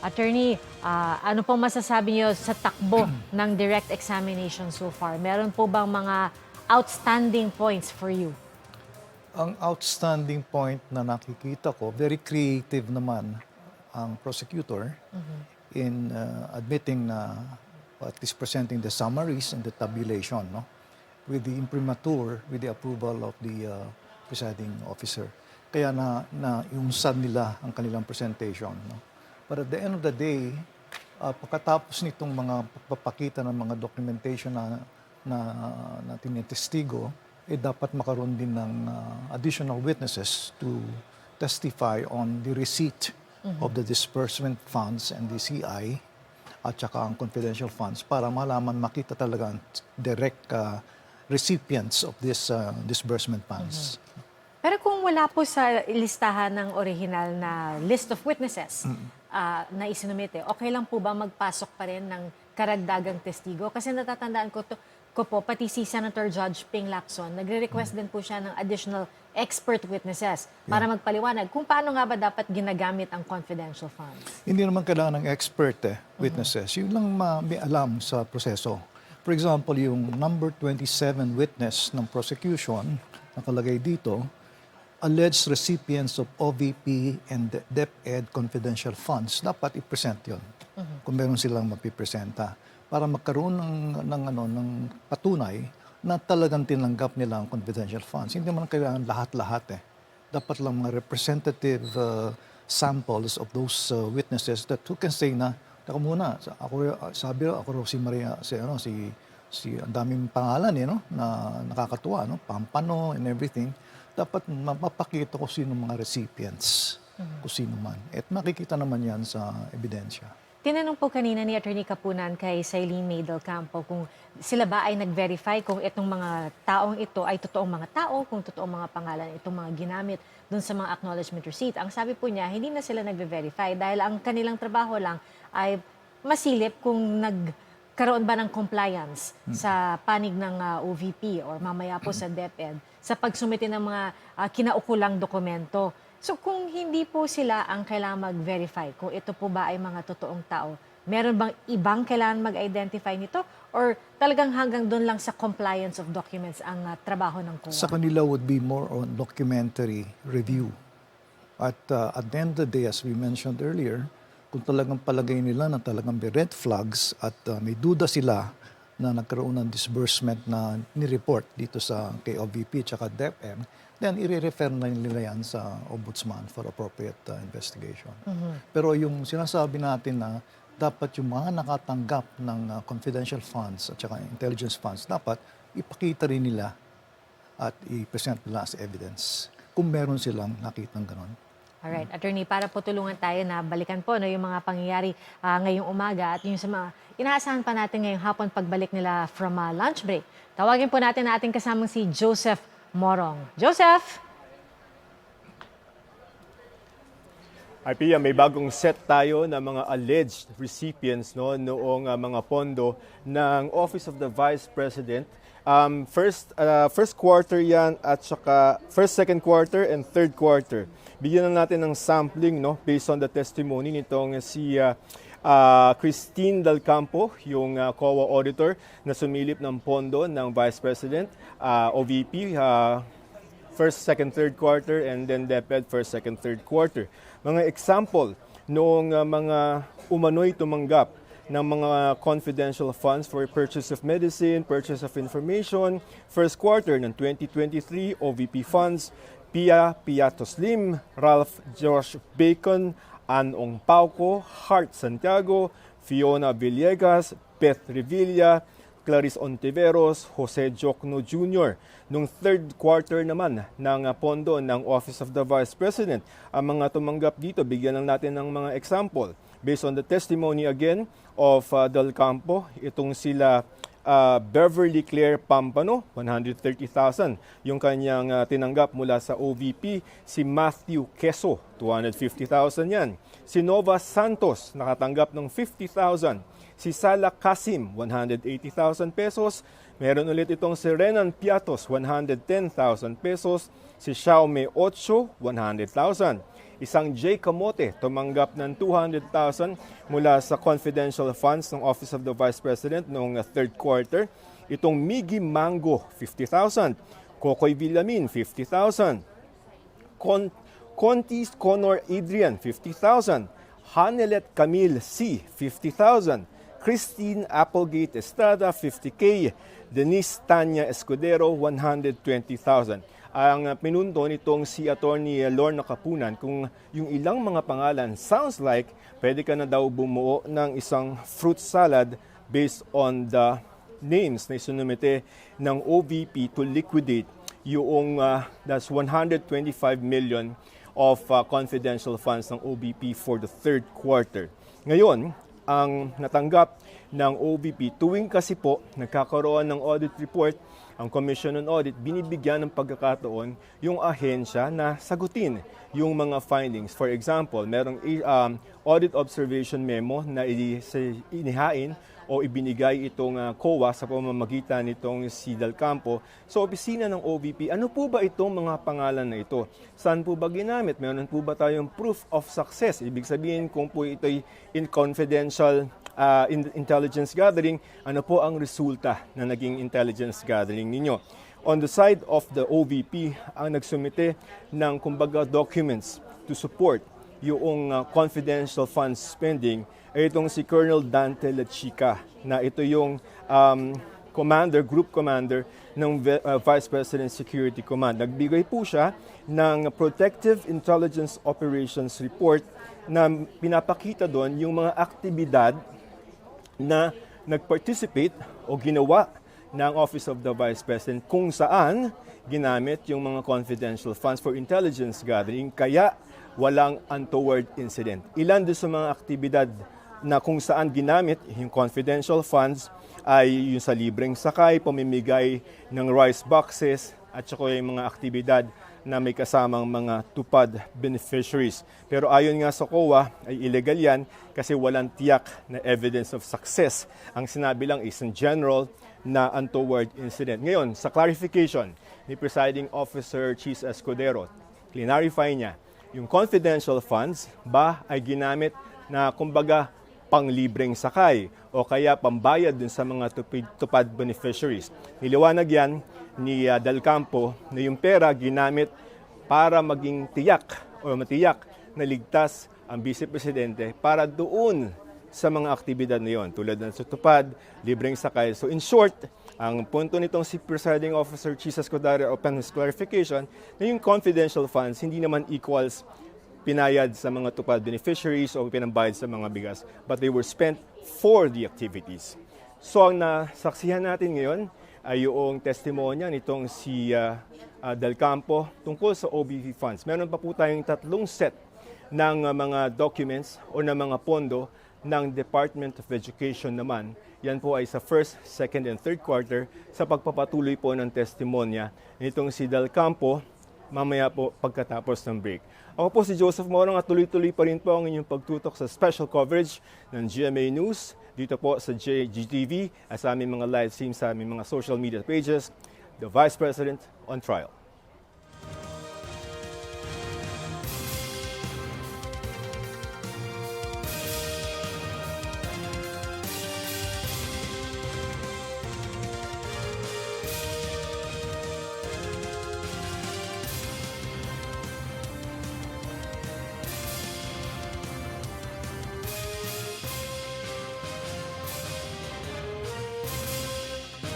Attorney, ano pong masasabi niyo sa takbo ng direct examination so far? Meron po bang mga outstanding points for you? Ang outstanding point na nakikita ko, very creative naman ang prosecutor in admitting na at least presenting the summaries and the tabulation, no? With the imprimatur, with the approval of the presiding officer. Kaya na iunsad nila ang kanilang presentation, no? But at the end of the day, pagkatapos nitong mga pagpapakita ng mga documentation na tinitestigo, dapat makaroon din ng additional witnesses to testify on the receipt of the disbursement funds and the CI at saka ang confidential funds para malaman, makita talaga ang direct recipients of this disbursement funds. Pero kung wala po sa listahan ng original na list of witnesses na isinumite, okay lang po ba magpasok pa rin ng karagdagang testigo? Kasi natatandaan ko po, pati si Senator Judge Ping Lacson, nagre-request din po siya ng additional expert witnesses para magpaliwanag kung paano nga ba dapat ginagamit ang confidential funds. Hindi naman kailangan ng expert witnesses. Yun lang may alam sa proseso. For example, yung number 27 witness ng prosecution, nakalagay dito, alleged recipients of OVP and DepEd confidential funds, dapat i-present yun. Kung meron silang mapipresenta. Para magkaroon ng patunay na talagang tinanggap nila ang confidential funds. Hindi naman kailangan lahat-lahat Dapat lang mga representative samples of those witnesses that who can say na, taka muna, ako raw si Maria, ang daming pangalan no, na nakakatuwa, no, Pampano and everything. Dapat mapapakita ko sino mga recipients, kung sino man. At makikita naman yan sa ebidensya. Tinanong po kanina ni Attorney Kapunan kay Sailene May del Campo kung sila ba ay nag-verify kung itong mga taong ito ay totoong mga tao, kung totoong mga pangalan itong mga ginamit dun sa mga acknowledgement receipt. Ang sabi po niya, hindi na sila nag-verify dahil ang kanilang trabaho lang ay masilip kung nagkaroon ba ng compliance sa panig ng OVP or mamaya po sa DepEd sa pagsumite ng mga kinaukulang dokumento. So kung hindi po sila ang kailangan mag-verify kung ito po ba ay mga totoong tao, meron bang ibang kailangan mag-identify nito? Or talagang hanggang doon lang sa compliance of documents ang trabaho ng COA? Sa kanila would be more on documentary review. At the end of the day, as we mentioned earlier, kung talagang palagay nila na talagang may red flags at may duda sila na nagkaroon ng disbursement na nireport dito sa KOVP at DepEd, then i-refer na nila yan sa Ombudsman for appropriate investigation. Pero yung sinasabi natin na dapat yung mga nakatanggap ng confidential funds at saka intelligence funds, dapat ipakita rin nila at i-present nila as evidence kung meron silang nakitang ganon. Alright, Attorney, para po tulungan tayo na balikan po yung mga pangyayari ngayong umaga at yung sa mga inaasahan pa natin ngayong hapon pagbalik nila from lunch break. Tawagin po natin na ating kasamang si Joseph Morong. Joseph! Ay, Pia, may bagong set tayo ng mga alleged recipients noong mga pondo ng Office of the Vice President. First quarter yan at saka second quarter and third quarter. Bigyan na natin ng sampling based on the testimony nitong si Christine Del Campo, yung COA auditor na sumilip ng pondo ng Vice President, OVP, first, second, third quarter, and then DepEd, first, second, third quarter. Mga example noong mga umano'y tumanggap ng mga confidential funds for purchase of medicine, purchase of information, first quarter ng 2023, OVP funds, Pia Piatoslim, Ralph Josh Bacon, Anong Pauco, Hart Santiago, Fiona Villegas, Beth Revilla, Clarice Ontiveros, Jose Jocno Jr. Noong third quarter naman ng pondo ng Office of the Vice President, ang mga tumanggap dito, bigyan lang natin ng mga example. Based on the testimony again of Del Campo, itong sila Beverly Claire Pampano, 130,000. Yung kanyang tinanggap mula sa OVP. Si Matthew Queso, 250,000 yan. Si Nova Santos, nakatanggap ng 50,000. Si Sala Kasim, 180,000 pesos. Meron ulit itong si Renan Piatos, 110,000 pesos. Si Xiaome Ocho, 100,000. Isang J. Camote tumanggap ng 200,000 mula sa confidential funds ng Office of the Vice President noong third quarter. Itong Miggy Mango, 50,000. Kokoy Villamin, 50,000. Contis Conor Adrian, 50,000. Hanelet Camille C, 50,000. Christine Applegate Estrada, 50K. Denise Tanya Escudero, 120,000. Ang pinundo nitong si Attorney Lorna Capunan, kung yung ilang mga pangalan sounds like pwede ka na daw bumuo ng isang fruit salad based on the names na isinumite ng OVP to liquidate yung that's 125 million of confidential funds ng OVP for the third quarter. Ngayon, ang natanggap ng OVP tuwing kasi po nagkakaroon ng audit report, ang Commission on Audit, binibigyan ng pagkakataon yung ahensya na sagutin yung mga findings. For example, merong audit observation memo na inihain o ibinigay itong COA sa pamamagitan nitong si Del Campo sa opisina ng OVP. Ano po ba itong mga pangalan na ito? Saan po ba ginamit? Meron po ba tayong proof of success? Ibig sabihin kung po ito'y in confidential intelligence gathering, ano po ang resulta na naging intelligence gathering ninyo? On the side of the OVP, ang nagsumite ng kumbaga documents to support yung confidential funds spending ay itong si Colonel Dante Lachica, na ito yung group commander ng Vice President Security Command. Nagbigay po siya ng Protective Intelligence Operations Report na pinapakita doon yung mga aktibidad na nag-participate o ginawa ng Office of the Vice President kung saan ginamit yung mga confidential funds for intelligence gathering, kaya walang untoward incident. Ilan doon sa mga aktibidad na kung saan ginamit yung confidential funds ay yung sa libreng sakay, pamimigay ng rice boxes, at saka yung mga aktibidad na may kasamang mga tupad beneficiaries. Pero ayon nga sa COA ay illegal yan kasi walang tiyak na evidence of success. Ang sinabi lang is in general na untoward incident. Ngayon, sa clarification ni Presiding Officer Chis Escudero, clarify niya, yung confidential funds ba ay ginamit na kumbaga panglibreng sakay o kaya pambayad dun sa mga tupad beneficiaries. Niliwanag yan ni Del Campo na yung pera ginamit para maging tiyak o matiyak na ligtas ang Vice Presidente para doon sa mga aktibidad na yon, tulad ng tupad, libreng sakay. So in short, ang punto nitong si Presiding Officer Chis Escudero upon his clarification na yung confidential funds hindi naman equals pinayad sa mga tupad beneficiaries o pinambayad sa mga bigas, but they were spent for the activities. So ang nasaksihan natin ngayon ay yung testimonya nitong si Del Campo tungkol sa OVP funds. Meron pa po tayong 3 set ng mga documents o ng mga pondo ng Department of Education naman. Yan po ay sa first, second, and third quarter sa pagpapatuloy po ng testimonya nitong si Del Campo mamaya po pagkatapos ng break. Ako po si Joseph Morong at tuloy-tuloy pa rin po ang inyong pagtutok sa special coverage ng GMA News dito po sa GTV at sa aming mga live streams sa aming mga social media pages, The Vice President on Trial.